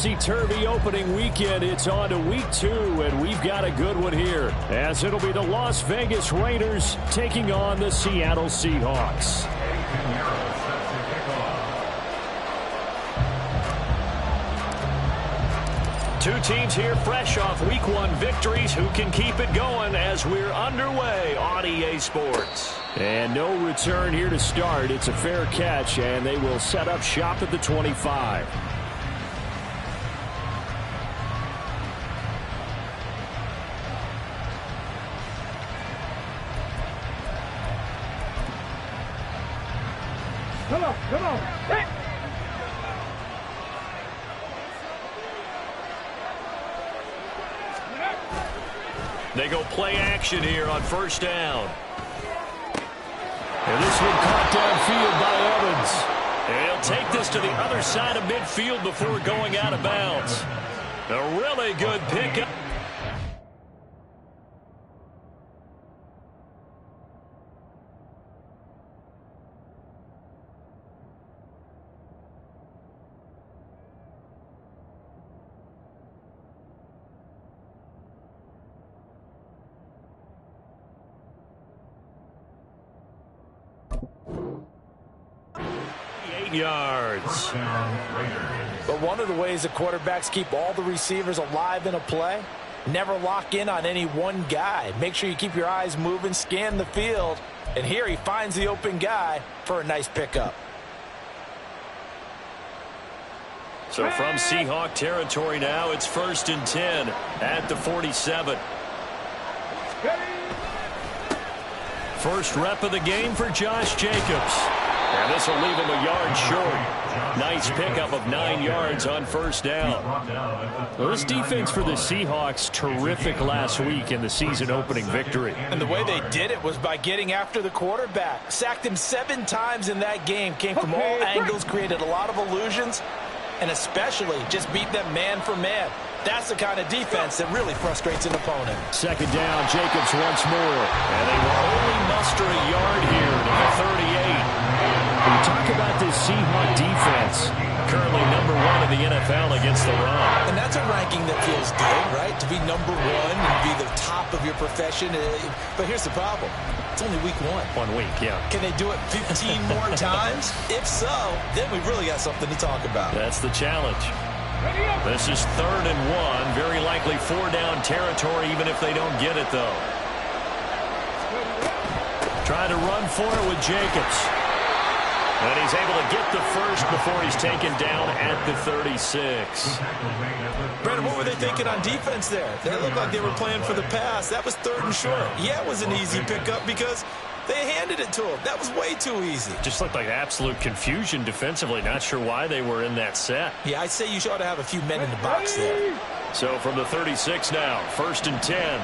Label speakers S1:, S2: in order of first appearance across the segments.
S1: topsy-turvy opening weekend. It's on to week 2, and we've got a good one here, as it'll be the Las Vegas Raiders taking on the Seattle Seahawks. Two teams here fresh off week 1 victories. Who can keep it going as we're underway on EA Sports? And no return here to start. It's a fair catch, and they will set up shop at the 25.
S2: Come on. Hey.
S1: They go play action here on first down. And this one caught downfield by Evans. And he'll take this to the other side of midfield before going out of bounds. A really good pickup. Yards.
S3: But one of the ways the quarterbacks keep all the receivers alive in a play, never lock in on any one guy. Make sure you keep your eyes moving, scan the field, and here he finds the open guy for a nice pickup.
S1: So from Seahawk territory now, it's 1st and 10 at the 47. First rep of the game for Josh Jacobs. And this will leave him a yard short. Nice pickup of 9 yards on first down. Well, this defense for the Seahawks, terrific last week in the season-opening victory.
S3: And the way they did it was by getting after the quarterback. Sacked him 7 times in that game. Came from all angles, created a lot of illusions, and especially just beat them man for man. That's the kind of defense that really frustrates an opponent.
S1: Second down, Jacobs once more. And they will only muster a yard here to the 38. When you talk about this Seahawk defense, currently number 1 in the NFL against the run.
S3: And that's a ranking that feels good, right? To be number 1 and be the top of your profession. But here's the problem. It's only week 1.
S1: 1 week, yeah.
S3: Can they do it 15 more times? If so, then we really got something to talk about.
S1: That's the challenge. This is 3rd and 1. Very likely 4-down territory, even if they don't get it, though. Trying to run for it with Jacobs. And he's able to get the first before he's taken down at the 36.
S3: Brandon, what were they thinking on defense there? They looked like they were playing for the pass. That was 3rd and short. Yeah, it was an easy pickup because they handed it to him. That was way too easy.
S1: Just looked like absolute confusion defensively. Not sure why they were in that set.
S3: Yeah, I'd say you ought to have a few men in the box there.
S1: So from the 36 now, 1st and 10.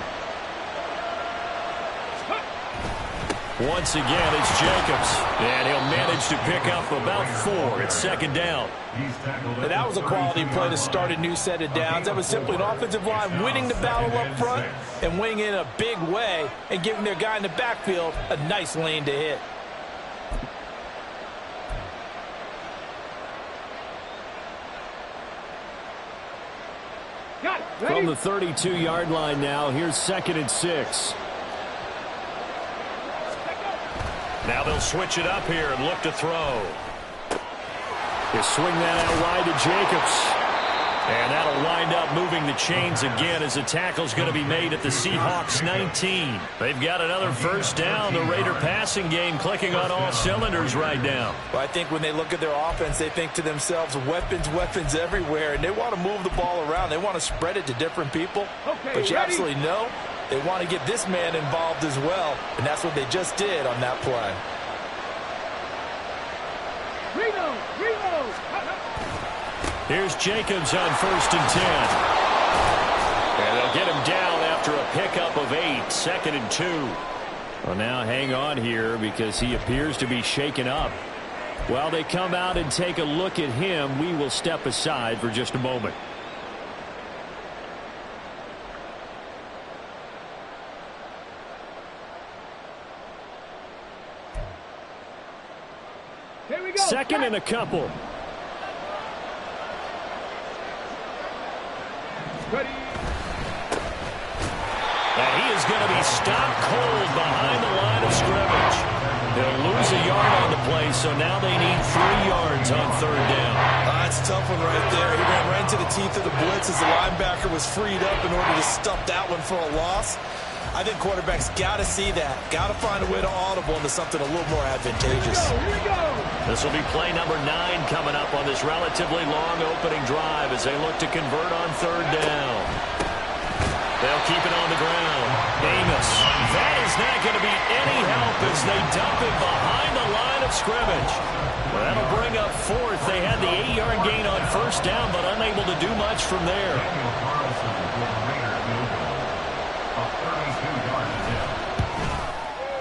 S1: Once again, it's Jacobs. And he'll manage to pick up about 4. It's 2nd down.
S3: And that was a quality play to start a new set of downs. That was simply an offensive line winning the battle up front and winning in a big way and giving their guy in the backfield a nice lane to hit.
S1: From the 32-yard line now, here's 2nd and 6. Now they'll switch it up here and look to throw. They swing that out wide to Jacobs. And that'll wind up moving the chains again as the tackle's going to be made at the Seahawks 19. They've got another first down. The Raider passing game clicking on all cylinders right now.
S3: Well, I think when they look at their offense, they think to themselves, weapons everywhere. And they want to move the ball around. They want to spread it to different people. But you absolutely know they want to get this man involved as well. And that's what they just did on that play.
S2: Reno.
S1: Here's Jacobs on 1st and 10. And they'll get him down after a pickup of 8. 2nd and 2. Well, now hang on here because he appears to be shaken up. While they come out and take a look at him, we will step aside for just a moment.
S2: Here we go.
S1: 2nd and a couple.
S2: Ready.
S1: And he is going to be stopped cold behind the line of scrimmage. They'll lose a yard on the play, so now they need 3 yards on third down.
S3: That's a tough one right there. He ran right into the teeth of the blitz as the linebacker was freed up in order to stuff that one for a loss. I think quarterbacks got to see that. Got to find a way to audible into something a little more advantageous.
S2: Here we go.
S1: This will be play number 9 coming up on this relatively long opening drive as they look to convert on third down. They'll keep it on the ground. Amos. That is not going to be any help as they dump it behind the line of scrimmage. Well, that'll bring up fourth. They had the 8-yard gain on first down, but unable to do much from there.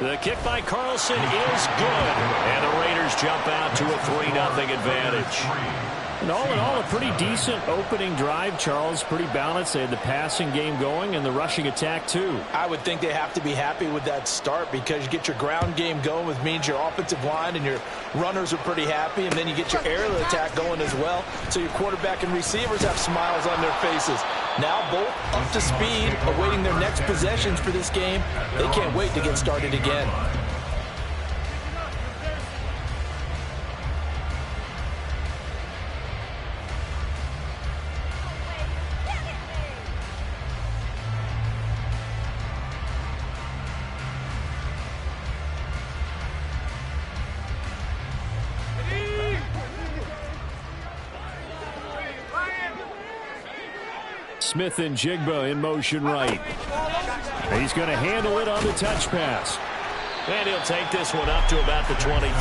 S1: The kick by Carlson is good. And the Raiders jump out to a 3-0 advantage.
S4: And all in all, a pretty decent opening drive, Charles. Pretty balanced. They had the passing game going and the rushing attack, too.
S3: I would think they have to be happy with that start because you get your ground game going, which means your offensive line and your runners are pretty happy, and then you get your aerial attack going as well. So your quarterback and receivers have smiles on their faces. Now both up to speed, awaiting their next possessions for this game. They can't wait to get started again.
S4: Smith and Jigba in motion right. He's going to handle it on the touch pass.
S1: And he'll take this one up to about the 23.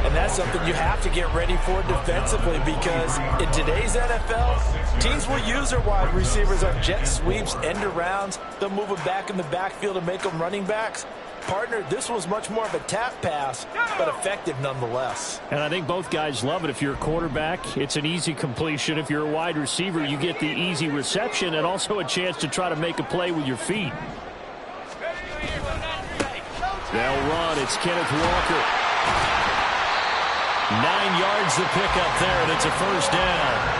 S3: And that's something you have to get ready for defensively because in today's NFL, teams will use their wide receivers on jet sweeps, end arounds. They'll move them back in the backfield and make them running backs. Partner, this was much more of a tap pass, but effective nonetheless.
S4: And I think both guys love it. If you're a quarterback, it's an easy completion. If you're a wide receiver, you get the easy reception and also a chance to try to make a play with your feet.
S1: They'll run. It's Kenneth Walker. 9 yards to pick up there, and it's a first down.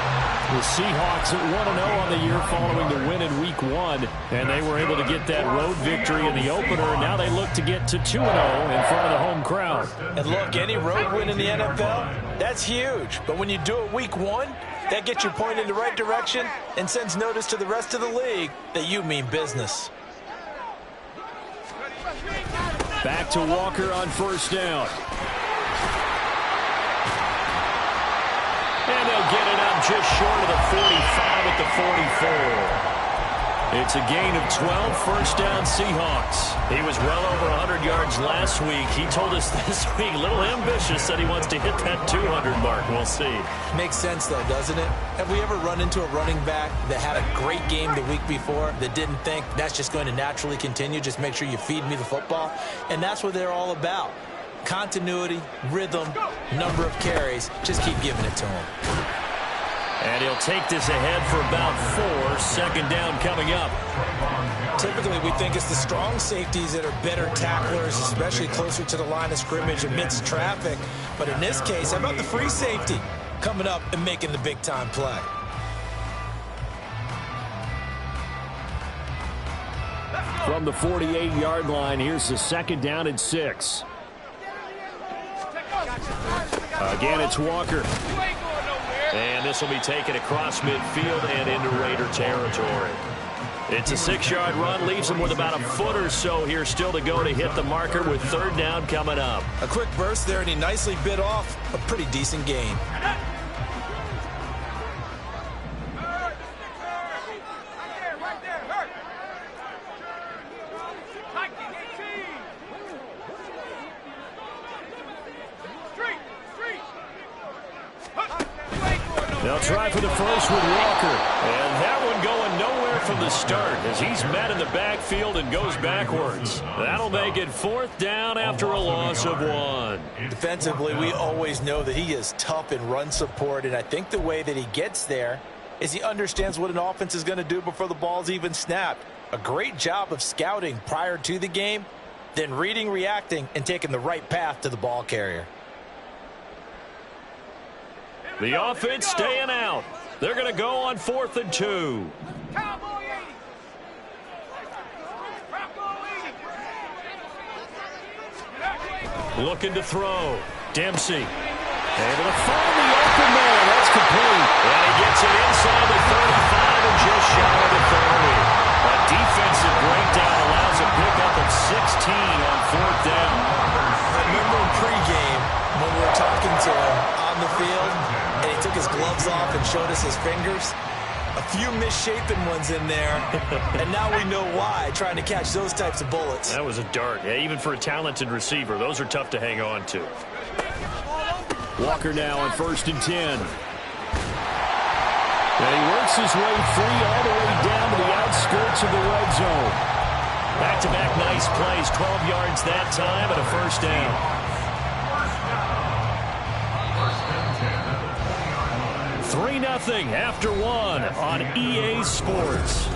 S1: The Seahawks at 1-0 on the year following the win in Week 1, and they were able to get that road victory in the opener, and now they look to get to 2-0 in front of the home crowd.
S3: And look, any road win in the NFL, that's huge. But when you do it Week 1, that gets you pointed in the right direction and sends notice to the rest of the league that you mean business.
S4: Back to Walker on first down.
S1: And they'll get it up just short of the 45 at the 44. It's a gain of 12, first down Seahawks. He was well over 100 yards last week. He told us this week, a little ambitious, said he wants to hit that 200 mark. We'll see.
S3: Makes sense, though, doesn't it? Have we ever run into a running back that had a great game the week before that didn't think that's just going to naturally continue? Just make sure you feed me the football. And that's what they're all about. Continuity, rhythm, number of carries. Just keep giving it to him.
S1: And he'll take this ahead for about 4. Second down coming up.
S3: Typically, we think it's the strong safeties that are better tacklers, especially closer to the line of scrimmage amidst traffic. But in this case, how about the free safety coming up and making the big-time play?
S4: From the 48-yard line, here's the second down and 6. Again, it's Walker.
S1: And this will be taken across midfield and into Raider territory. It's a 6-yard run, leaves him with about a foot or so here still to go to hit the marker with third down coming up.
S3: A quick burst there, and he nicely bit off a pretty decent gain.
S1: They'll try for the first with Walker. And that one going nowhere from the start as he's met in the backfield and goes backwards. That'll make it fourth down after a loss of 1.
S3: Defensively, we always know that he is tough in run support, and I think the way that he gets there is he understands what an offense is going to do before the ball's even snapped. A great job of scouting prior to the game, then reading, reacting, and taking the right path to the ball carrier.
S1: The offense staying out. They're going to go on 4th and 2.
S2: Cowboy 80.
S1: Looking to throw. Dempsey. Able to find the open man. That's complete. And he gets it inside the 35 and just shy of the 30. A defensive breakdown allows a pickup of 16 on 4th down.
S3: I remember in pregame when we were talking to him on the field, and he took his gloves off and showed us his fingers. A few misshapen ones in there, and now we know why, trying to catch those types of bullets.
S1: That was a dart. Yeah, even for a talented receiver, those are tough to hang on to.
S4: Walker now on 1st and 10. And he works his way free all the way down to the outskirts of the red zone.
S1: Back-to-back nice plays, 12 yards that time and a first down. 3-0 after 1 on EA Sports.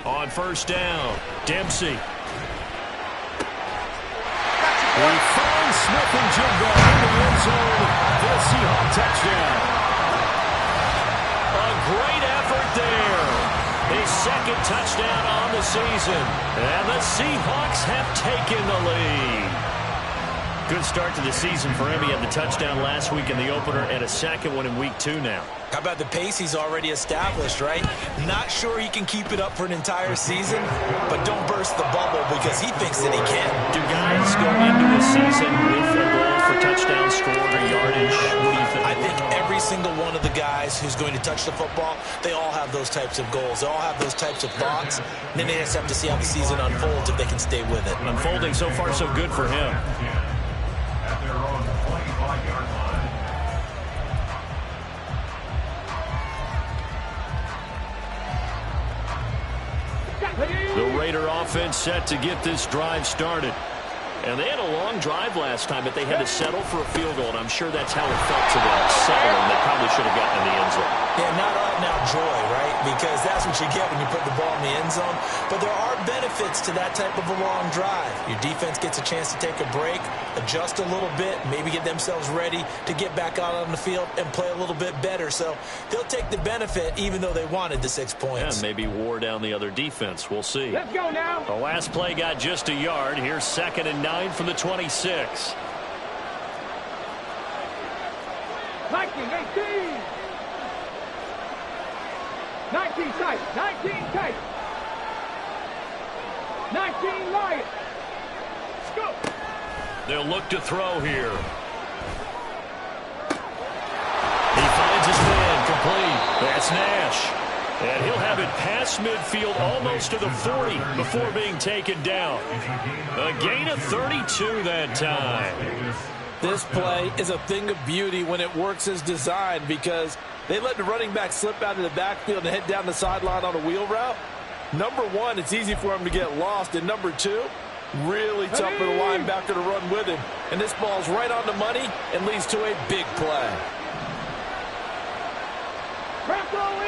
S1: On 1st down, Dempsey. He finds Smith and Jigba in the end zone for the Seahawks touchdown. A great effort there. His 2nd touchdown on the season. And the Seahawks have taken the lead. Good start to the season for him. He had the touchdown last week in the opener and a 2nd one in week 2 now.
S3: How about the pace he's already established, right? Not sure he can keep it up for an entire season, but don't burst the bubble because he thinks that he can.
S1: Do guys go into a season with a goal for touchdown scored or yardage? What do you think?
S3: I think every single one of the guys who's going to touch the football, they all have those types of goals. They all have those types of thoughts. And then they just have to see how the season unfolds if they can stay with it.
S1: Unfolding so far so good for him. The Raider offense set to get this drive started. And they had a long drive last time, but they had to settle for a field goal, and I'm sure that's how it felt to them, settling. They probably should have gotten in the end zone.
S3: Yeah, not all now joy, right? Because that's what you get when you put the ball in the end zone. But there are benefits to that type of a long drive. Your defense gets a chance to take a break, adjust a little bit, maybe get themselves ready to get back out on the field and play a little bit better. So they'll take the benefit even though they wanted the 6 points.
S1: Yeah, maybe wore down the other defense. We'll see.
S2: Let's go now.
S1: The last play got just a yard. Here's 2nd and 9 from the 26.
S2: 19-18. 19 tight. 19 tight. 19 Lions. Let's go.
S1: They'll look to throw here. He finds his man complete. That's Nash. And he'll have it past midfield almost to the 40 before being taken down. A gain of 32 that time.
S3: This play is a thing of beauty when it works as designed because they let the running back slip out of the backfield and head down the sideline on a wheel route. Number one, it's easy for him to get lost. And number two, really tough for the linebacker to run with him. And this ball's right on the money and leads to a big play.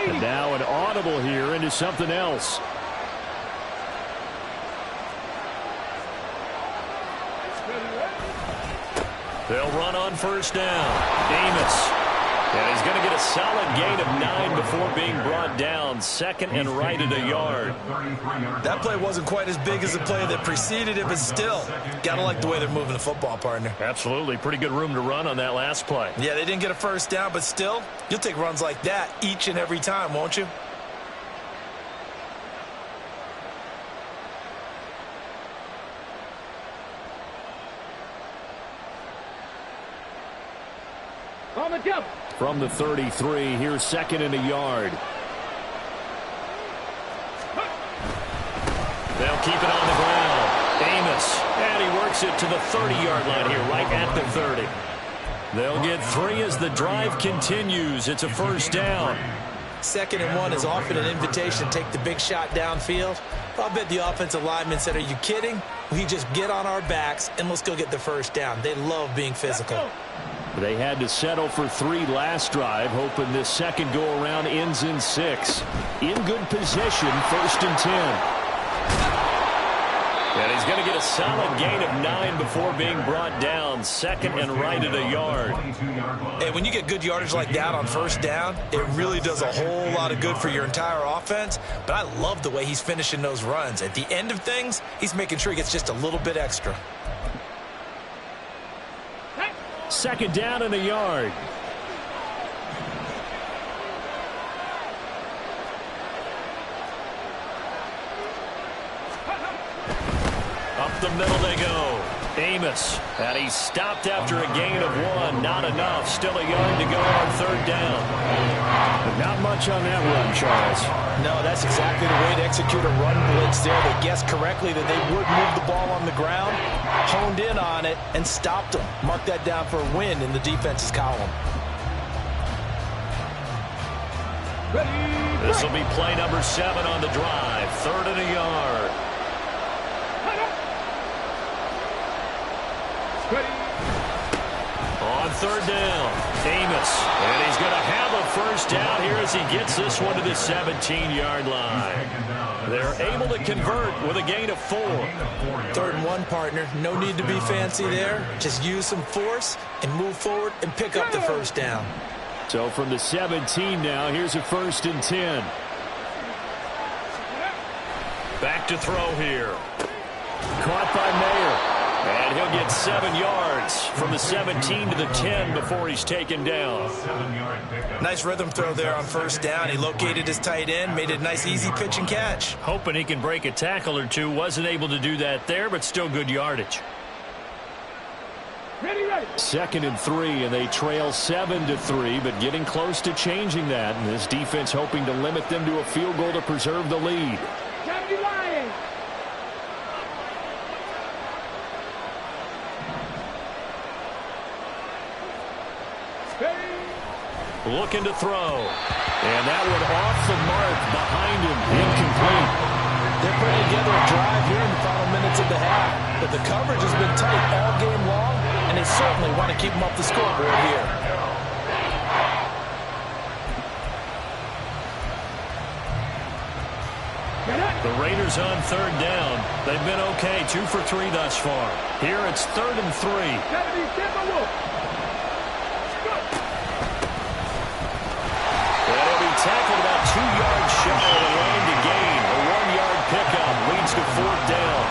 S4: And now an audible here into something else.
S1: They'll run on 1st down. Amos. And he's going to get a solid gain of 9 before being brought down. 2nd and right at a yard.
S3: That play wasn't quite as big as the play that preceded it, but still, got to like the way they're moving the football, partner.
S1: Absolutely. Pretty good room to run on that last play.
S3: Yeah, they didn't get a 1st down, but still, you'll take runs like that each and every time, won't you?
S2: On the jump.
S4: From the 33, here's 2nd and a yard.
S1: They'll keep it on the ground. Amos. And he works it to the 30-yard line here, right at the 30. They'll get 3 as the drive continues. It's a 1st down.
S3: 2nd and 1 is often an invitation to take the big shot downfield. I'll bet the offensive lineman said, are you kidding? We just get on our backs and let's go get the 1st down. They love being physical.
S4: They had to settle for 3 last drive, hoping this second go-around ends in 6. In good position, 1st and 10. And he's going to get a solid gain of 9 before being brought down. 2nd and right at a yard.
S3: And when you get good yardage like that on 1st down, it really does a whole lot of good for your entire offense. But I love the way he's finishing those runs. At the end of things, he's making sure he gets just a little bit extra.
S4: 2nd down and a yard. Up the middle they go. Amos. And he's stopped after a gain of 1. Not enough. Still a yard to go on 3rd down. But not much on that run, Charles.
S3: No, that's exactly the way to execute a run blitz there. They guessed correctly that they would move the ball on the ground, honed in on it, and stopped them. Mark that down for a win in the defense's column.
S4: This will be play number 7 on the drive. 3rd and a yard. On 3rd down, Amos. And he's going to have a 1st down here as he gets this one to the 17-yard line. They're able to convert with a gain of 4.
S3: 3rd and 1, partner. No need to be fancy there. Just use some force and move forward and pick up the 1st down.
S4: So from the 17 now, here's a 1st and 10. Back to throw here. Caught by Mayer. And he'll get 7 yards from the 17 to the 10 before he's taken down.
S3: Nice rhythm throw there on 1st down. He located his tight end, made it a nice easy pitch and catch.
S4: Hoping he can break a tackle or two. Wasn't able to do that there, but still good yardage. 2nd and 3, and they trail 7-3, but getting close to changing that. And this defense hoping to limit them to a field goal to preserve the lead. Looking to throw. And that one off the mark behind him. Incomplete.
S3: They're putting together a drive here in the final minutes of the half. But the coverage has been tight all game long, and they certainly want to keep them off the scoreboard here.
S4: The Raiders on 3rd down. They've been okay, 2 for 3 thus far. Here it's 3rd and 3. Tackled about 2 yards shy of the line to gain. A 1-yard pickup leads to 4th down.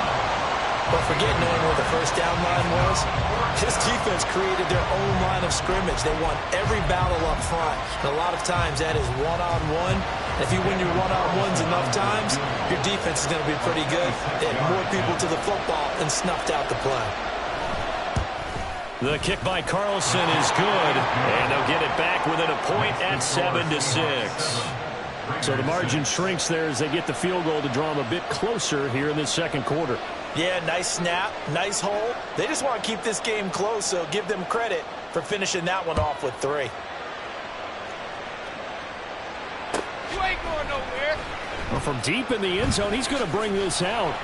S3: But forget knowing where the 1st down line was. This defense created their own line of scrimmage. They won every battle up front. And a lot of times that is one-on-one. If you win your one-on-ones enough times, your defense is going to be pretty good. They had more people to the football and snuffed out the play.
S4: The kick by Carlson is good, and they'll get it back within a point at 7-6. So the margin shrinks there as they get the field goal to draw them a bit closer here in the 2nd quarter.
S3: Yeah, nice snap, nice hole. They just want to keep this game close, so give them credit for finishing that one off with 3.
S2: You ain't going nowhere.
S4: Well, from deep in the end zone, he's going to bring this out.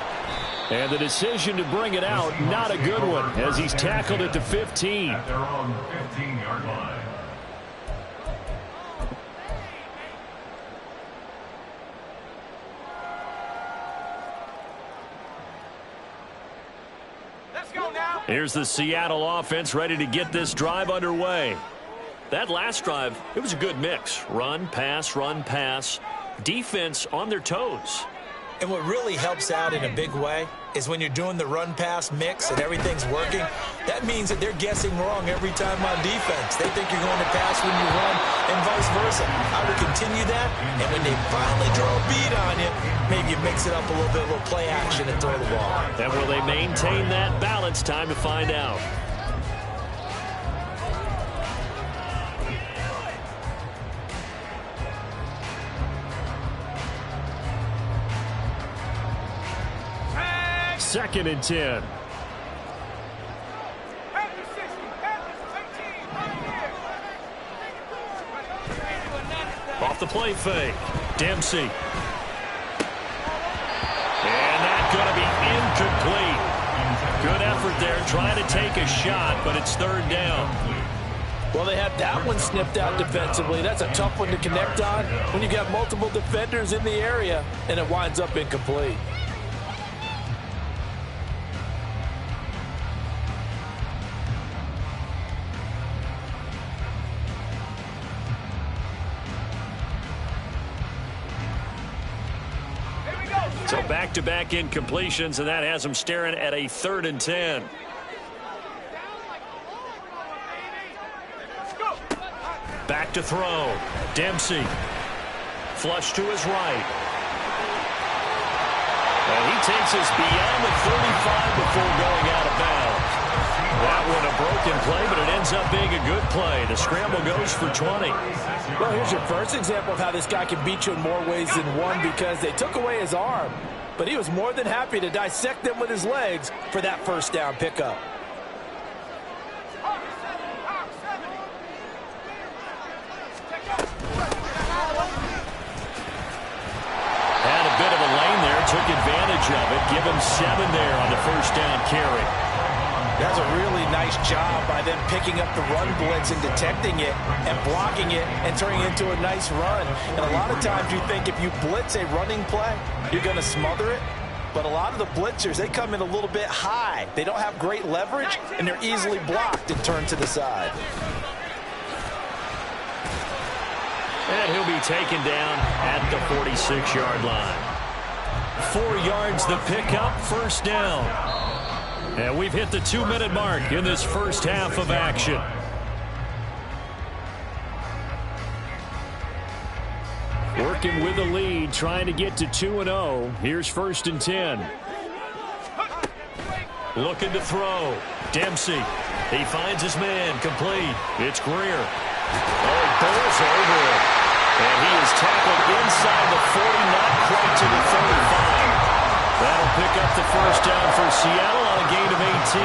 S4: And the decision to bring it out, not a good one, as he's tackled at the 15.
S5: At their own 15-yard line.
S2: Let's go now.
S4: Here's the Seattle offense ready to get this drive underway. That last drive, it was a good mix. Run, pass, defense on their toes.
S3: And what really helps out in a big way is when you're doing the run-pass mix and everything's working, that means that they're guessing wrong every time on defense. They think you're going to pass when you run and vice versa. I would continue that, and when they finally draw a beat on you, maybe you mix it up a little play action and throw the ball.
S4: And will they maintain that balance? Time to find out. Second and 10. Off the play fake. Dempsey. And that's going to be incomplete. Good effort there trying to take a shot, but it's 3rd down.
S3: Well, they had that one snipped out defensively. That's a tough one to connect on when you've got multiple defenders in the area, and it winds up incomplete.
S1: So back-to-back incompletions, and that has them staring at a 3rd and 10. Back to throw. Dempsey. Flush to his right. And he takes us beyond the 35 before going out of bounds. That one a broken play, but it ends up being a good play. The scramble goes for 20.
S3: Well, here's your first example of how this guy can beat you in more ways than one, because they took away his arm, but he was more than happy to dissect them with his legs for that first down pickup.
S1: Had a bit of a lane there, took advantage of it. Give him 7 there on the first down carry.
S3: That's a really nice job by them picking up the run blitz and detecting it and blocking it and turning it into a nice run. And a lot of times you think if you blitz a running play, you're going to smother it. But a lot of the blitzers, they come in a little bit high. They don't have great leverage, and they're easily blocked and turned to the side.
S1: And he'll be taken down at the 46-yard line. 4 yards the pickup, first down. And we've hit the 2-minute mark in this first half of action. Working with the lead, trying to get to 2-0. Here's 1st and 10. Looking to throw. Dempsey. He finds his man, complete. It's Greer. Oh, he bowls over it. And he is tackled inside the 40, not quite to the 35. That'll pick up the first down for Seattle on a gain of 18.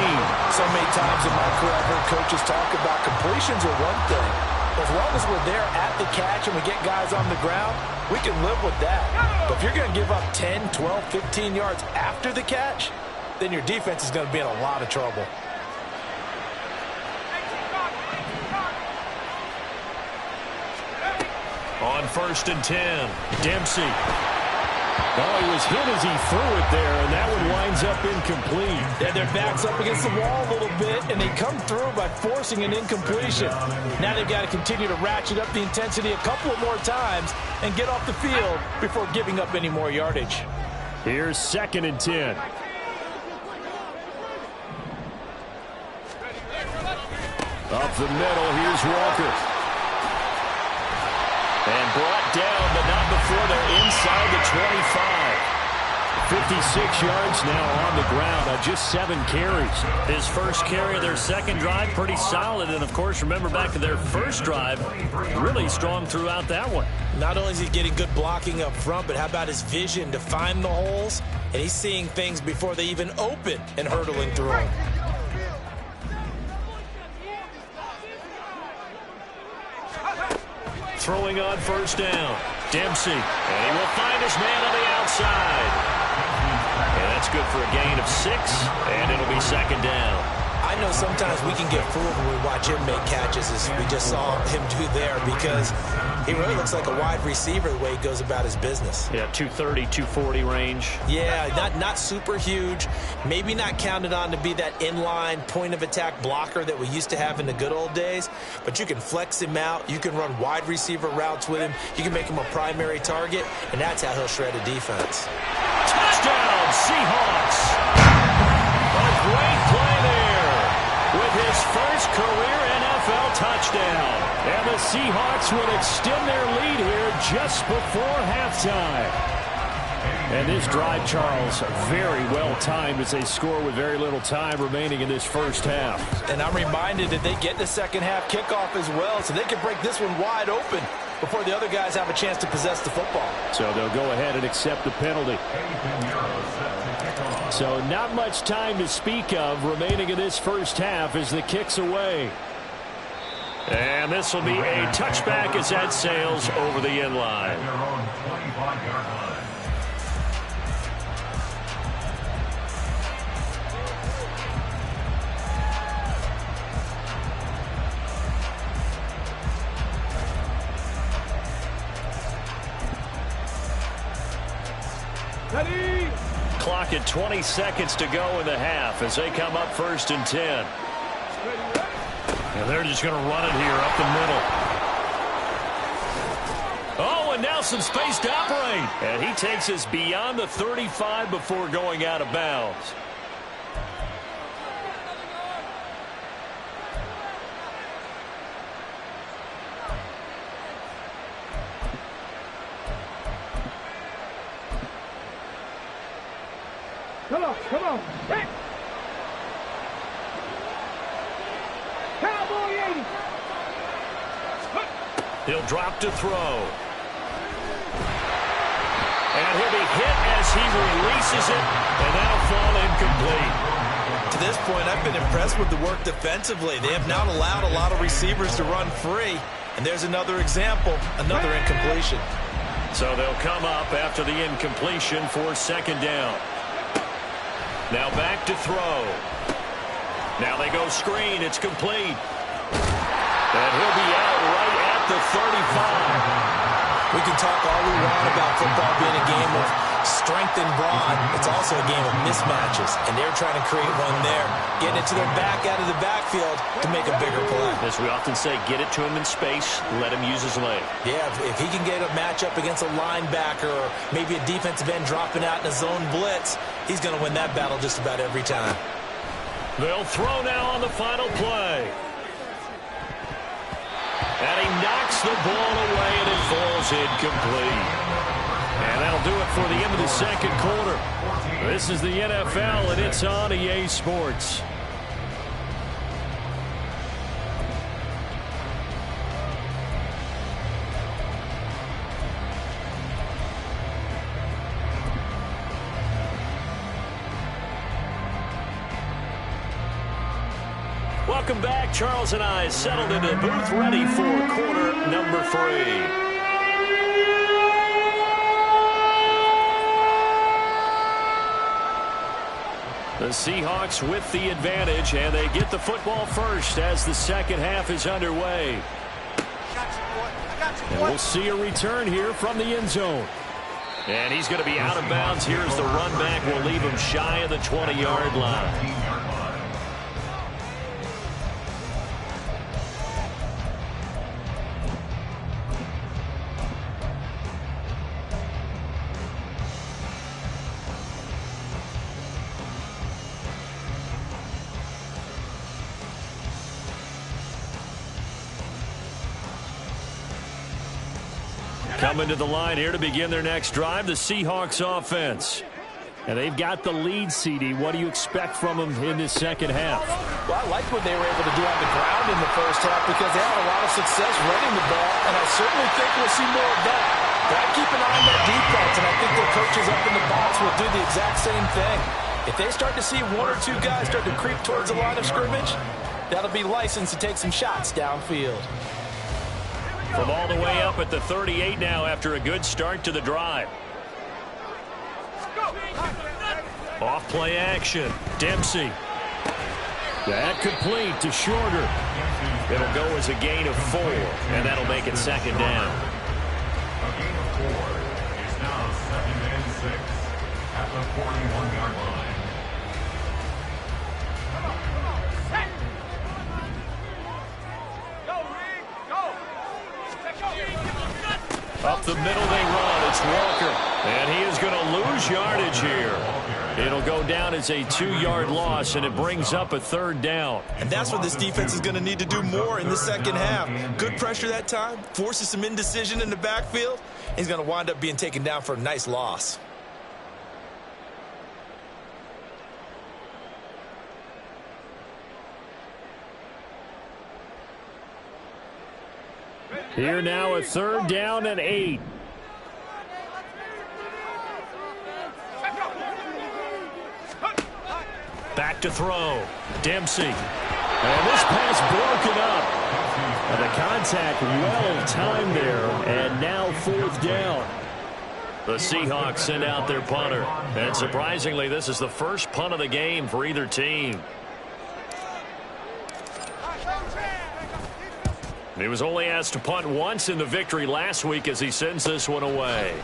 S3: So many times in my career, I've heard coaches talk about completions are one thing. As long as we're there at the catch and we get guys on the ground, we can live with that. But if you're going to give up 10, 12, 15 yards after the catch, then your defense is going to be in a lot of trouble.
S1: On 1st and 10, Dempsey. Oh, he was hit as he threw it there, and that one winds up incomplete.
S3: Yeah, their back's up against the wall a little bit, and they come through by forcing an incompletion. Now they've got to continue to ratchet up the intensity a couple of more times and get off the field before giving up any more yardage.
S1: Here's 2nd and 10. Up the middle, here's Walker. And brought down, but not before they're inside the 25. 56 yards now on the ground on just 7 carries. His first carry of their second drive, pretty solid. And, of course, remember back to their first drive, really strong throughout that one.
S3: Not only is he getting good blocking up front, but how about his vision to find the holes? And he's seeing things before they even open and hurtling through them.
S1: Throwing on first down. Dempsey. And he will find his man on the outside. And that's good for a gain of 6. And it'll be 2nd down.
S3: I know sometimes we can get fooled when we watch him make catches, as we just saw him do there, because he really looks like a wide receiver the way he goes about his business.
S1: Yeah, 230, 240 range.
S3: Yeah, not super huge. Maybe not counted on to be that inline point-of-attack blocker that we used to have in the good old days, but you can flex him out. You can run wide receiver routes with him. You can make him a primary target, and that's how he'll shred a defense.
S1: Touchdown, Seahawks! A great play there with his first career NFL touchdown. And the Seahawks will extend their lead here just before halftime. And this drive, Charles, very well timed as they score with very little time remaining in this first half.
S3: And I'm reminded that they get the second half kickoff as well, so they can break this one wide open before the other guys have a chance to possess the football.
S1: So they'll go ahead and accept the penalty. So not much time to speak of remaining in this first half as the kick's away. And this will be a touchback as that sails over the end line. Clock at 20 seconds to go in the half as they come up 1st and 10. And they're just going to run it here up the middle. Oh, and now some space to operate. And he takes us beyond the 35 before going out of bounds.
S2: Come on. Hey. Cowboy 80.
S1: He'll drop to throw. And he'll be hit as he releases it, and that'll fall incomplete.
S3: To this point, I've been impressed with the work defensively. They have not allowed a lot of receivers to run free. And there's another example, another incompletion.
S1: So they'll come up after the incompletion for 2nd down. Now back to throw. Now they go screen. It's complete. And he'll be out right at the 35.
S3: We can talk all we want about football being a game of strength and brawn. It's also a game of mismatches, and they're trying to create one there, getting it to their back out of the backfield to make a bigger play.
S1: As we often say, get it to him in space, let him use his leg.
S3: Yeah, if he can get a matchup against a linebacker or maybe a defensive end dropping out in a zone blitz, he's going to win that battle just about every time.
S1: They'll throw now on the final play. And he knocks the ball away, and it falls incomplete. And that'll do it for the end of the 2nd quarter. This is the NFL, and it's on EA Sports. Welcome back. Charles and I settled into the booth, ready for quarter number 3. The Seahawks with the advantage, and they get the football first as the 2nd half is underway. And we'll see a return here from the end zone. And he's going to be out of bounds. Here's the run back. We'll leave him shy of the 20-yard line. Coming to the line here to begin their next drive, the Seahawks offense. And they've got the lead, CD. What do you expect from them in this 2nd half?
S3: Well, I like what they were able to do on the ground in the 1st half because they had a lot of success running the ball, and I certainly think we'll see more of that. But I keep an eye on that defense, and I think their coaches up in the box will do the exact same thing. If they start to see 1 or 2 guys start to creep towards the line of scrimmage, that'll be licensed to take some shots downfield.
S1: From all the way up at the 38 now after a good start to the drive. Off play action. Dempsey. That complete to Shorter. It'll go as a gain of 4, and that'll make it 2nd down.
S5: A gain of 4 is now 2nd and 6 at the 41-yard line.
S1: Up the middle they run. It's Walker. And he is going to lose yardage here. It'll go down as a 2-yard loss, and it brings up a 3rd down.
S3: And that's what this defense is going to need to do more in the 2nd half. Good pressure that time, forces some indecision in the backfield. He's going to wind up being taken down for a nice loss.
S1: Here now a 3rd down and 8. Back to throw. Dempsey. And this pass broken up. And the contact well timed there. And now 4th down. The Seahawks send out their punter. And surprisingly, this is the first punt of the game for either team. He was only asked to punt once in the victory last week as he sends this one away.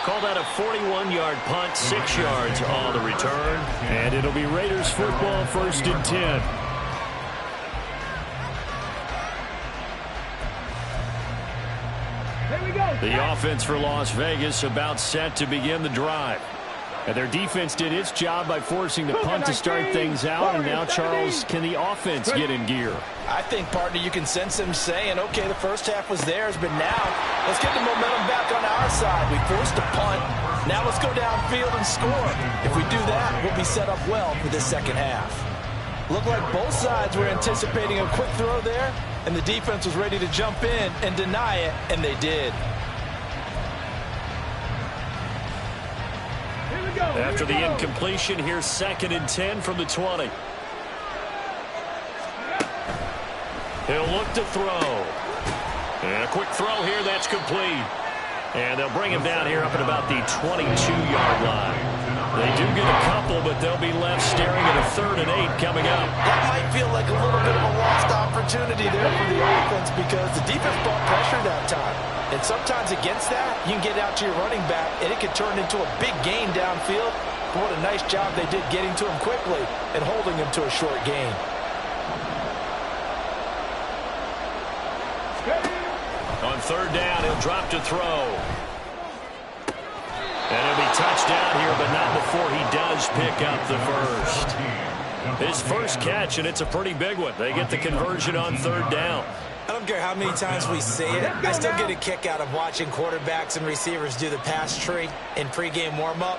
S1: Call that a 41-yard punt, 6 yards on the return.
S4: And it'll be Raiders football, 1st and 10.
S2: Here we go.
S1: The offense for Las Vegas about set to begin the drive.
S4: And their defense did its job by forcing the punt to start things out. And now, Charles, can the offense get in gear?
S3: I think, partner, you can sense them saying, okay, the first half was theirs, but now let's get the momentum back on our side. We forced a punt. Now let's go downfield and score. If we do that, we'll be set up well for this second half. Looked like both sides were anticipating a quick throw there, and the defense was ready to jump in and deny it, and they did.
S1: After the incompletion, here's 2nd and 10 from the 20. He'll look to throw. And a quick throw here, that's complete. And they'll bring him down here up at about the 22-yard line. They do get a couple, but they'll be left staring at a 3rd and 8 coming up.
S3: That might feel like a little bit of a lost opportunity there for the offense because the defense brought pressure that time. And sometimes against that, you can get out to your running back, and it can turn into a big gain downfield. But what a nice job they did getting to him quickly and holding him to a short gain.
S1: On 3rd down, he'll drop to throw. And he'll be touched down here, but not before he does pick up the first. His first catch, and it's a pretty big one. They get the conversion on 3rd down.
S6: I don't care how many times we say it, I still get a kick out of watching quarterbacks and receivers do the pass tree in pregame warm-up.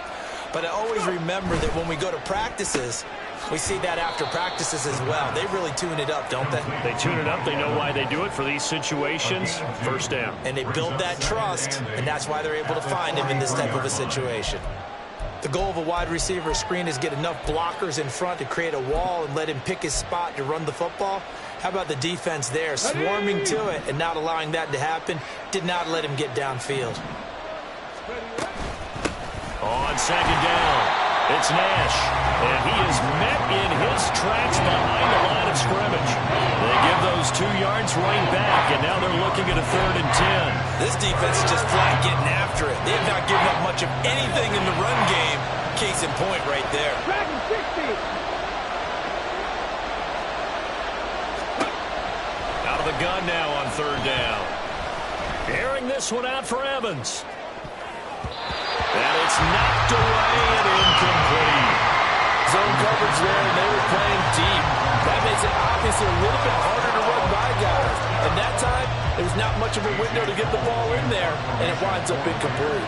S6: But I always remember that when we go to practices, we see that after practices as well. They really tune it up, don't they?
S1: They tune it up. They know why they do it for these situations. 1st down.
S6: And they build that trust, and that's why they're able to find him in this type of a situation. The goal of a wide receiver screen is get enough blockers in front to create a wall and let him pick his spot to run the football. How about the defense there, swarming to it and not allowing that to happen? Did not let him get downfield.
S1: On 2nd down, it's Nash. And he is met in his tracks behind the line of scrimmage. They give those 2 yards right back, and now they're looking at a 3rd and 10.
S6: This defense is just flat getting after it. They have not given up much of anything in the run game. Case in point right there.
S2: Dragon 60.
S1: Out of the gun now on 3rd down. Airing this one out for Evans. And it's knocked away and incomplete.
S3: Zone coverage there, and they were playing deep. That makes it obviously a little bit harder to run by guys. And that time, there was not much of a window to get the ball in there, and it winds up incomplete.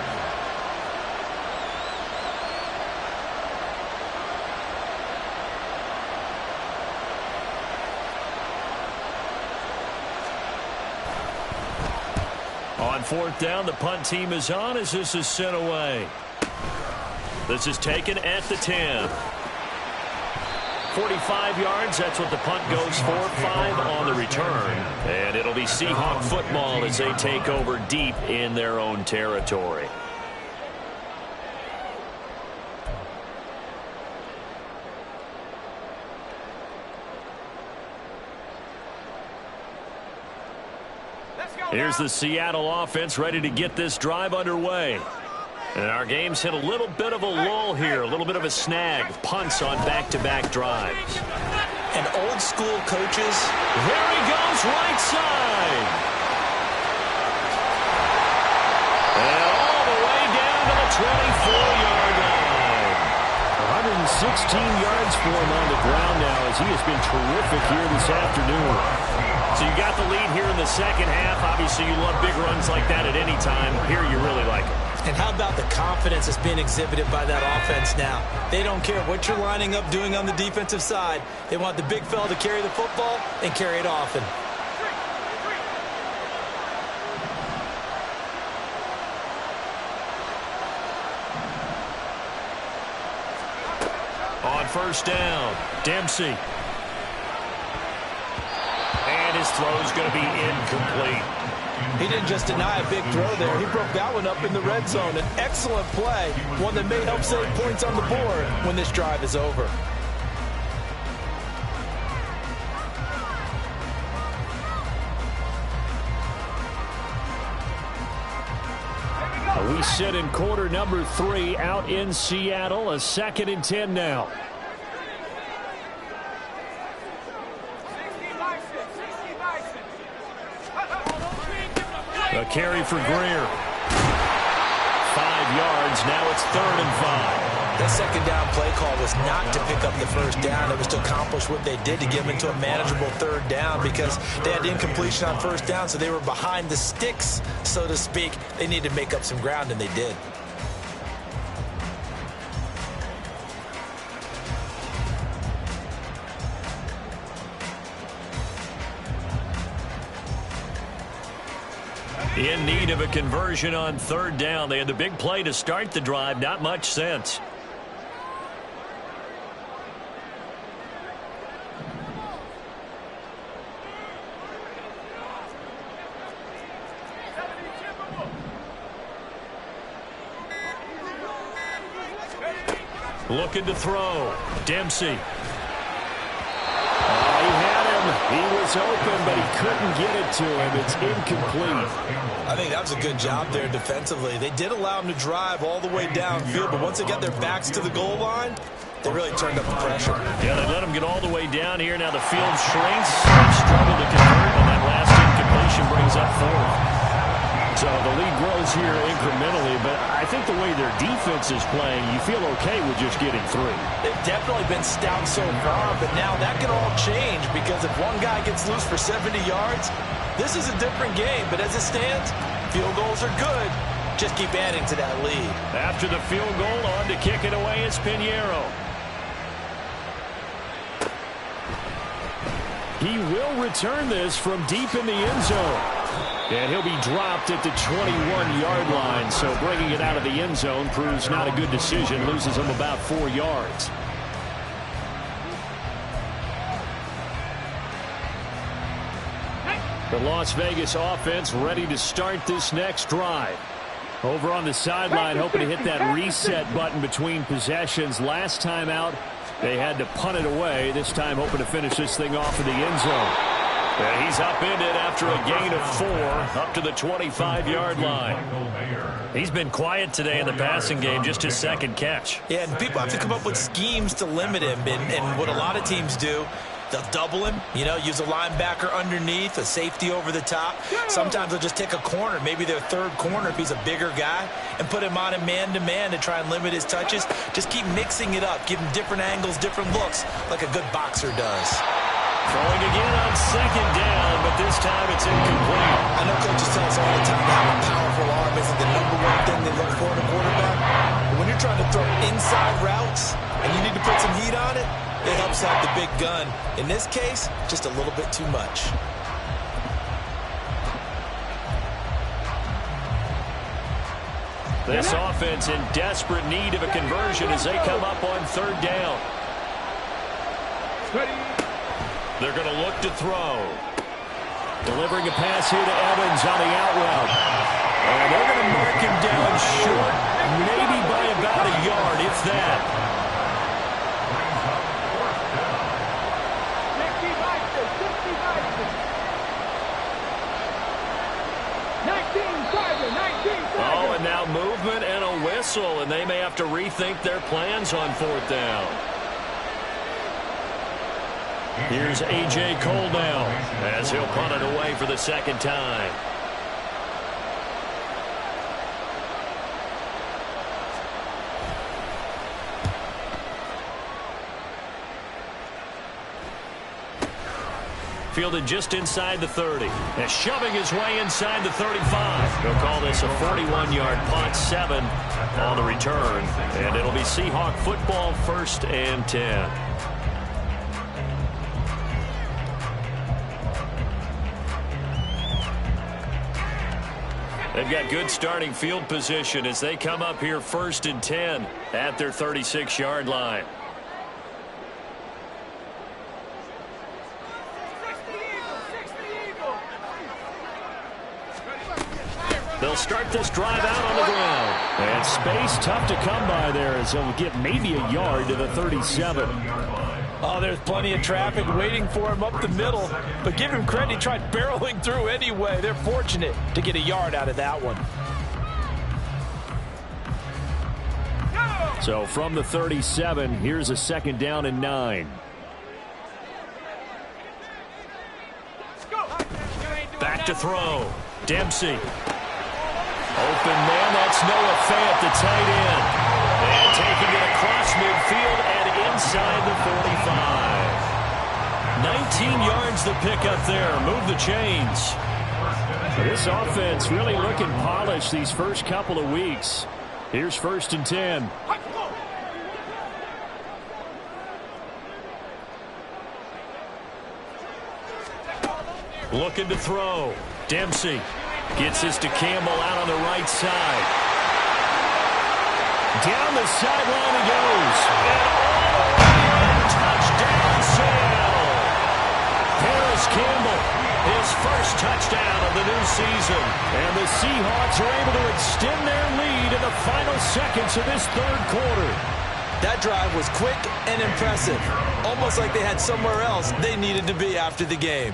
S1: On 4th down, the punt team is on as this is sent away. This is taken at the 10. 45 yards, that's what the punt goes for. 5 on the return. And it'll be Seahawk football as they take over deep in their own territory. Here's the Seattle offense ready to get this drive underway. And our game's hit a little bit of a lull here, a little bit of a snag. Punts on back-to-back drives.
S6: And old school coaches.
S1: There he goes, right side. And all the way down to the 24-yard line.
S4: 116 yards for him on the ground now as he has been terrific here this afternoon.
S1: So you got the lead here in the second half. Obviously, you love big runs like that at any time. Here, you really like it.
S6: And how about the confidence that's being exhibited by that offense now? They don't care what you're lining up doing on the defensive side. They want the big fella to carry the football and carry it often.
S1: On 1st down, Dempsey. And his throw's going to be incomplete.
S3: He didn't just deny a big throw there. He broke that one up in the red zone. An excellent play, one that may help save points on the board when this drive is over.
S1: We sit in quarter number 3 out in Seattle. A 2nd and 10 now. A carry for Greer. 5 yards. Now it's 3rd and 5.
S6: That second down play call was not to pick up the first down. It was to accomplish what they did to get them into a manageable 3rd down because they had incompletion on 1st down, so they were behind the sticks, so to speak. They needed to make up some ground, and they did.
S1: In need of a conversion on 3rd down. They had the big play to start the drive. Not much sense. Looking to throw. Dempsey. He had him. He was open, but he couldn't get it to him. It's incomplete.
S6: I think that was a good job there defensively. They did allow him to drive all the way downfield, but once they got their backs to the goal line, they really turned up the pressure.
S1: Yeah, they let him get all the way down here. Now the field shrinks. They struggle to convert, and that last incompletion brings up 4th. So the lead grows here incrementally, but I think the way their defense is playing, you feel okay with just getting 3.
S6: They've definitely been stout so far, but now that can all change because if one guy gets loose for 70 yards, this is a different game. But as it stands, field goals are good. Just keep adding to that lead.
S1: After the field goal, on to kick it away is Pinheiro. He will return this from deep in the end zone. And he'll be dropped at the 21-yard line, so bringing it out of the end zone proves not a good decision, loses him about 4 yards. The Las Vegas offense ready to start this next drive. Over on the sideline, hoping to hit that reset button between possessions. Last time out, they had to punt it away. This time hoping to finish this thing off in the end zone. And he's upended after a gain of 4 up to the 25-yard line. He's been quiet today in the passing game, just his 2nd catch.
S6: Yeah, and people have to come up with schemes to limit him. And what a lot of teams do, they'll double him, use a linebacker underneath, a safety over the top. Sometimes they'll just take a corner, maybe their 3rd corner if he's a bigger guy, and put him on a man-to-man to try and limit his touches. Just keep mixing it up, give him different angles, different looks, like a good boxer does.
S1: Throwing again on 2nd down, but this time it's incomplete.
S6: I know coaches tell us all the time that having a powerful arm isn't the #1 thing they look for in a quarterback. But when you're trying to throw inside routes and you need to put some heat on it, it helps out the big gun. In this case, just a little bit too much.
S1: This offense in desperate need of a conversion as they come up on 3rd down. They're going to look to throw. Delivering a pass here to Evans on the out route. And they're going to mark him down short, maybe by about a yard, if that. Oh, and now movement and a whistle, and they may have to rethink their plans on 4th down. Here's A.J. Cole now as he'll punt it away for the 2nd time. Fielded just inside the 30. And shoving his way inside the 35. They'll call this a 41-yard punt, 7 on the return. And it'll be Seahawk football, 1st and 10. They've got good starting field position as they come up here 1st and 10 at their 36-yard line. They'll start this drive out on the ground. And space tough to come by there as they'll get maybe a yard to the 37.
S6: Oh, there's plenty of traffic waiting for him up the middle. But give him credit, he tried barreling through anyway. They're fortunate to get a yard out of that one.
S1: So from the 37, here's a 2nd down and 9. Back to throw. Dempsey. Open man, that's Noah Fant, the tight end. And taking it across midfield and inside the 45. 19 yards to pick up there. Move the chains. This offense really looking polished these first couple of weeks. Here's 1st and 10. Looking to throw. Dempsey gets this to Campbell out on the right side. Down the sideline he goes. And all the way in. Touchdown, Seattle. Paris Campbell, his first touchdown of the new season. And the Seahawks are able to extend their lead in the final seconds of this 3rd quarter.
S6: That drive was quick and impressive. Almost like they had somewhere else they needed to be after the game.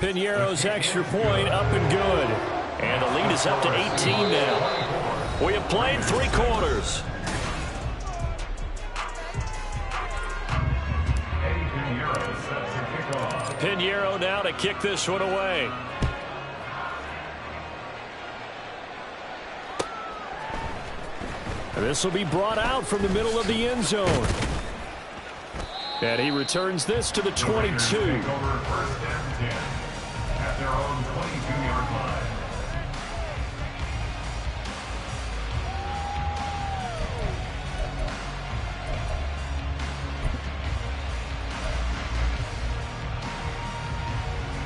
S1: Piñeiro's extra point up and good. And the lead is up to 18 now. We have played 3 quarters. Piñeiro now to kick this one away. This will be brought out from the middle of the end zone. And he returns this to the 22.
S5: At their own 22-yard line.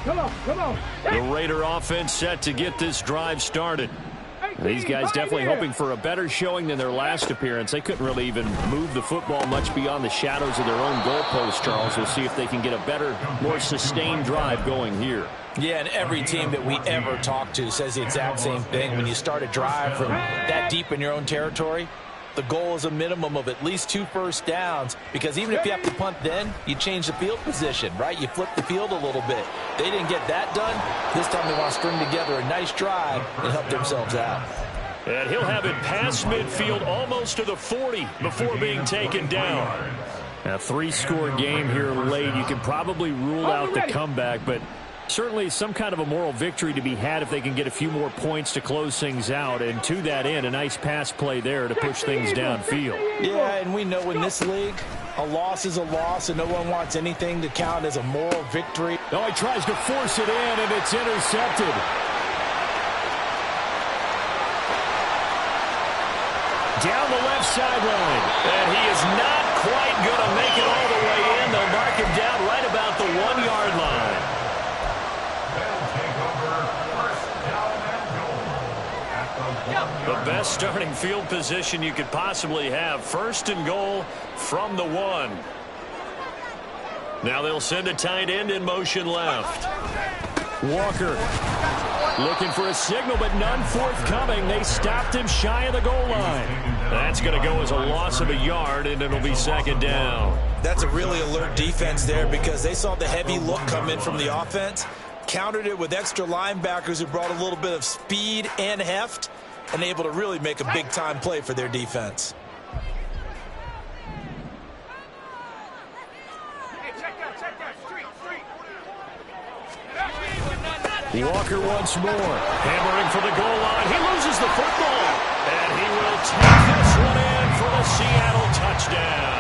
S2: Come on.
S1: The Raider offense set to get this drive started. These guys definitely hoping for a better showing than their last appearance. They couldn't really even move the football much beyond the shadows of their own goalpost, Charles. We'll see if they can get a better, more sustained drive going here.
S6: Yeah, and every team that we ever talk to says the exact same thing. When you start a drive from that deep in your own territory, the goal is a minimum of at least 2 first downs, because even if you have to punt then, you change the field position, right? You flip the field a little bit. They didn't get that done. This time they want to string together a nice drive and help themselves out.
S1: And he'll have it past midfield almost to the 40 before being taken down. A 3-score game here late. You can probably rule out the comeback, but certainly some kind of a moral victory to be had if they can get a few more points to close things out. And to that end, a nice pass play there to push things downfield.
S6: Yeah, and we know in this league, a loss is a loss, and no one wants anything to count as a moral victory.
S1: Oh, he tries to force it in, and it's intercepted. Down the left sideline. And he is not quite going to make it all the way in. They'll mark him down right about the 1-yard line. The best starting field position you could possibly have. 1st and goal from the 1. Now they'll send a tight end in motion left. Walker looking for a signal, but none forthcoming. They stopped him shy of the goal line. That's going to go as a loss of a yard, and it'll be 2nd down.
S6: That's a really alert defense there, because they saw the heavy look come in from the offense, countered it with extra linebackers who brought a little bit of speed and heft, and able to really make a big-time play for their defense.
S1: Walker once more, hammering for the goal line. He loses the football, and he will take this one in for the Seattle touchdown.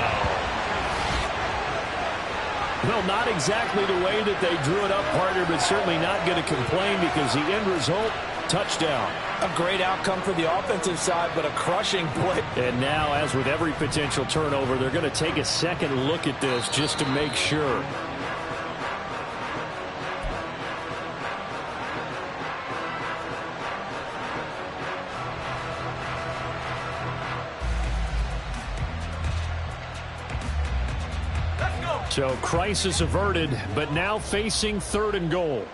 S1: Well, not exactly the way that they drew it up, partner, but certainly not going to complain, because the end result, touchdown.
S6: A great outcome for the offensive side, but a crushing play.
S1: And now, as with every potential turnover, they're going to take a second look at this just to make sure. So crisis averted, but now facing 3rd and goal.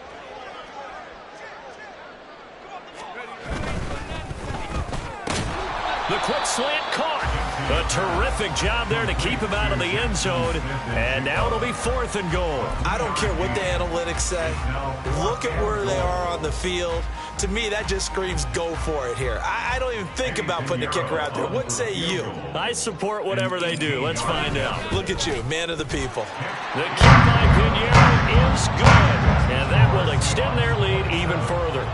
S1: The quick slant caught. A terrific job there to keep him out of the end zone. And now it'll be 4th and goal.
S6: I don't care what the analytics say. Look at where they are on the field. To me, that just screams go for it here. I don't even think about putting a kicker out there. What say you?
S1: I support whatever they do. Let's find out.
S6: Look at you, man of the people.
S1: The kick by Pinheiro is good. And that will extend their lead even further.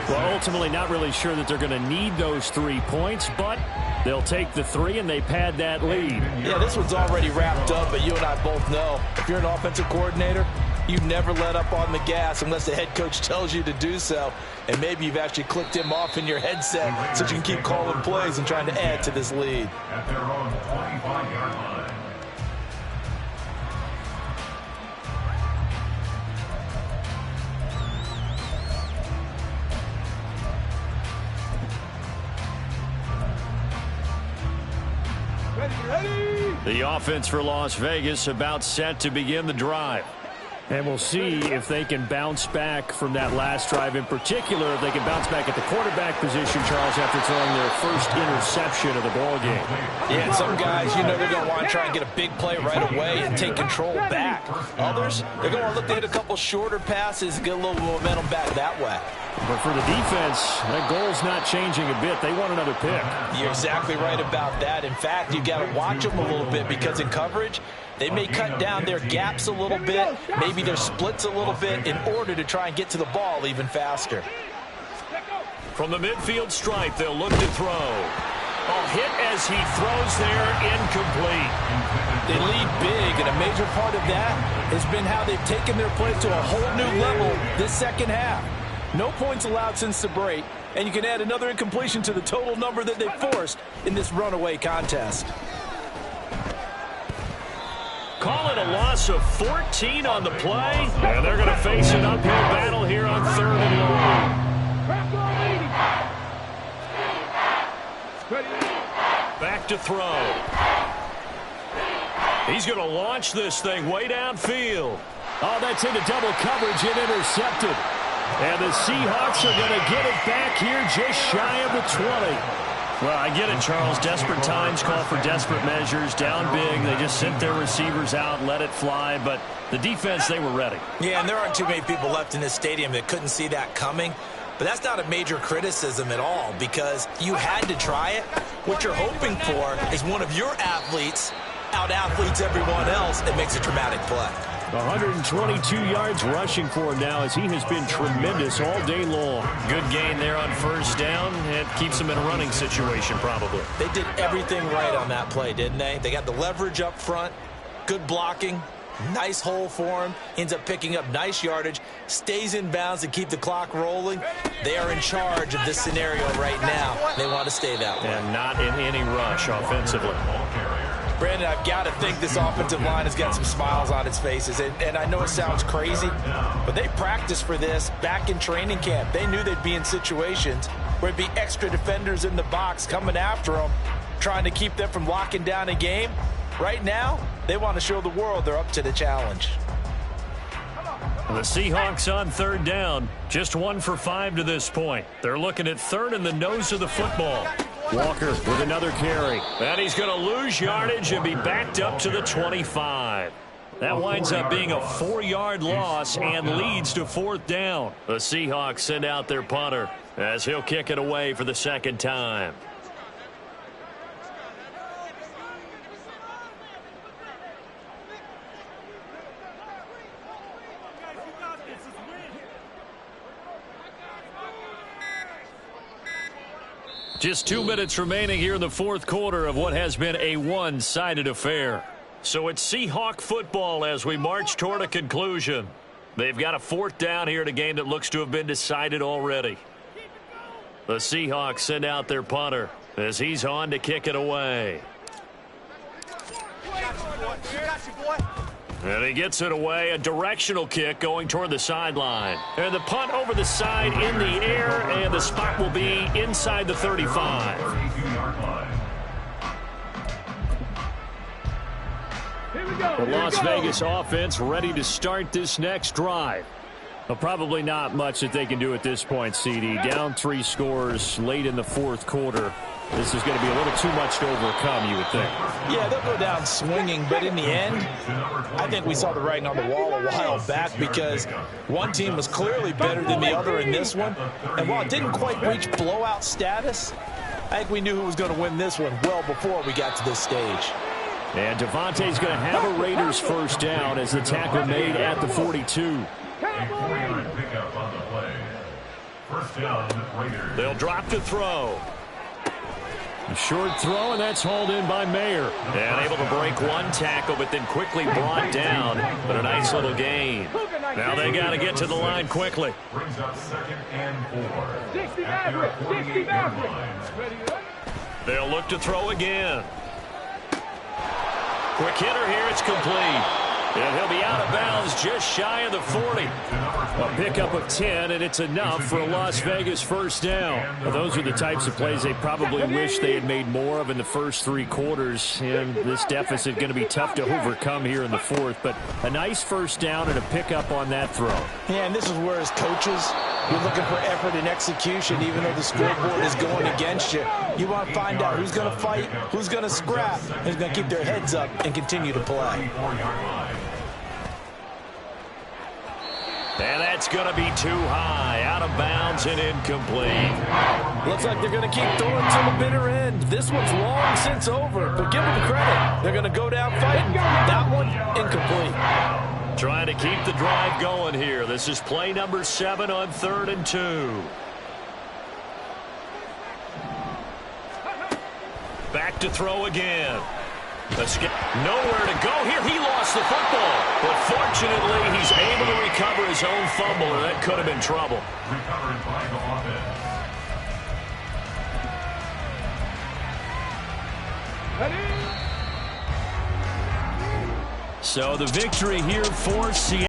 S4: Well, ultimately not really sure that they're going to need those 3 points, but they'll take the 3 and they pad that lead.
S6: Yeah, this one's already wrapped up, but you and I both know if you're an offensive coordinator, you never let up on the gas unless the head coach tells you to do so. And maybe you've actually clicked him off in your headset so you can keep calling plays and trying to add to this lead.
S5: At their own 25-yard line.
S1: The offense for Las Vegas about set to begin the drive.
S4: And we'll see if they can bounce back from that last drive. In particular, if they can bounce back at the quarterback position, Charles, after throwing their first interception of the ball game.
S6: Yeah, and some guys, you know, they're going to want to try and get a big play right away and take control back. Others, they're going to look to hit a couple shorter passes and get a little momentum back that way.
S4: But for the defense, that goal's not changing a bit. They want another pick.
S6: You're exactly right about that. In fact, you've got to watch them a little bit because in coverage, they may cut down their gaps a little bit, maybe their splits a little bit in order to try and get to the ball even faster.
S1: From the midfield stripe, they'll look to throw. A hit as he throws there, incomplete.
S3: They lead big, and a major part of that has been how they've taken their play to a whole new level this second half. No points allowed since the break, and you can add another incompletion to the total number that they forced in this runaway contest.
S1: Call it a loss of 14 on the play, and they're going to face an uphill battle here on 3rd and long. Back to throw. He's going to launch this thing way downfield.
S4: Oh, that's into double coverage and intercepted. And the Seahawks are going to get it back here just shy of the 20.
S1: Well, I get it, Charles. Desperate times call for desperate measures. Down big, they just sent their receivers out, let it fly. But the defense, they were ready.
S6: Yeah, and there aren't too many people left in this stadium that couldn't see that coming. But that's not a major criticism at all because you had to try it. What you're hoping for is one of your athletes out-athletes everyone else and makes a dramatic play.
S4: 122 yards rushing for him now as he has been tremendous all day long.
S1: Good gain there on first down. It keeps him in a running situation probably.
S6: They did everything right on that play, didn't they? They got the leverage up front, good blocking, nice hole for him, ends up picking up nice yardage, stays in bounds and keep the clock rolling. They are in charge of this scenario right now. They want to stay that way.
S1: And not in any rush offensively.
S6: Brandon, I've got to think this offensive line has got some smiles on its faces. And I know it sounds crazy, but they practiced for this back in training camp. They knew they'd be in situations where it'd be extra defenders in the box coming after them, trying to keep them from locking down a game. Right now, they want to show the world they're up to the challenge.
S1: The Seahawks on 3rd down. Just 1 for 5 to this point. They're looking at 3rd in the nose of the football.
S4: Walker with another carry.
S1: And he's going to lose yardage and be backed up to the 25. That winds up being a 4-yard loss and leads to 4th down. The Seahawks send out their punter as he'll kick it away for the 2nd time. Just 2 minutes remaining here in the 4th quarter of what has been a one-sided affair. So it's Seahawk football as we march toward a conclusion. They've got a 4th down here in a game that looks to have been decided already. The Seahawks send out their punter as he's on to kick it away. And he gets it away, a directional kick going toward the sideline. And the punt over the side in the air, and the spot will be inside the 35.
S4: The Las Vegas offense ready to start this next drive.
S1: Well, probably not much that they can do at this point, CD. Down 3 scores late in the fourth quarter. This is going to be a little too much to overcome, you would think.
S3: Yeah, they'll go down swinging, but in the end, I think we saw the writing on the wall a while back because one team was clearly better than the other in this one. And while it didn't quite reach blowout status, I think we knew who was going to win this one well before we got to this stage.
S1: And Devontae's going to have a Raiders first down as the tackle made at the 42.
S5: Pickup on the play. First down, Raiders.
S1: They'll drop to throw. A short throw, and that's hauled in by Mayer. And able to break one tackle, but then quickly brought down. But a nice little gain. Now they got to get to the line quickly.
S5: Brings up 2nd and 4.
S2: 60 Maverick, 60 Maverick.
S1: They'll look to throw again. Quick hitter here, it's complete. And he'll be out of bounds just shy of the 40. A pickup of 10, and it's enough for a Las Vegas first down. Well, those are the types of plays they probably wish they had made more of in the first 3 quarters. And this deficit going to be tough to overcome here in the fourth. But a nice first down and a pickup on that throw.
S6: Yeah, and this is where, as coaches, you're looking for effort and execution, even though the scoreboard is going against you. You want to find out who's going to fight, who's going to scrap, and who's going to keep their heads up and continue to play.
S1: And that's going to be too high, out of bounds and incomplete.
S3: Looks like they're going to keep throwing to the bitter end. This one's long since over, but give them credit. They're going to go down fighting. That one, incomplete.
S1: Trying to keep the drive going here. This is play number 7 on 3rd and 2. Back to throw again. Nowhere to go here. He lost the football. But fortunately, he's able to recover his own fumble, or that could have been trouble.
S5: Recovered by the offense.
S1: So the victory here for Seattle.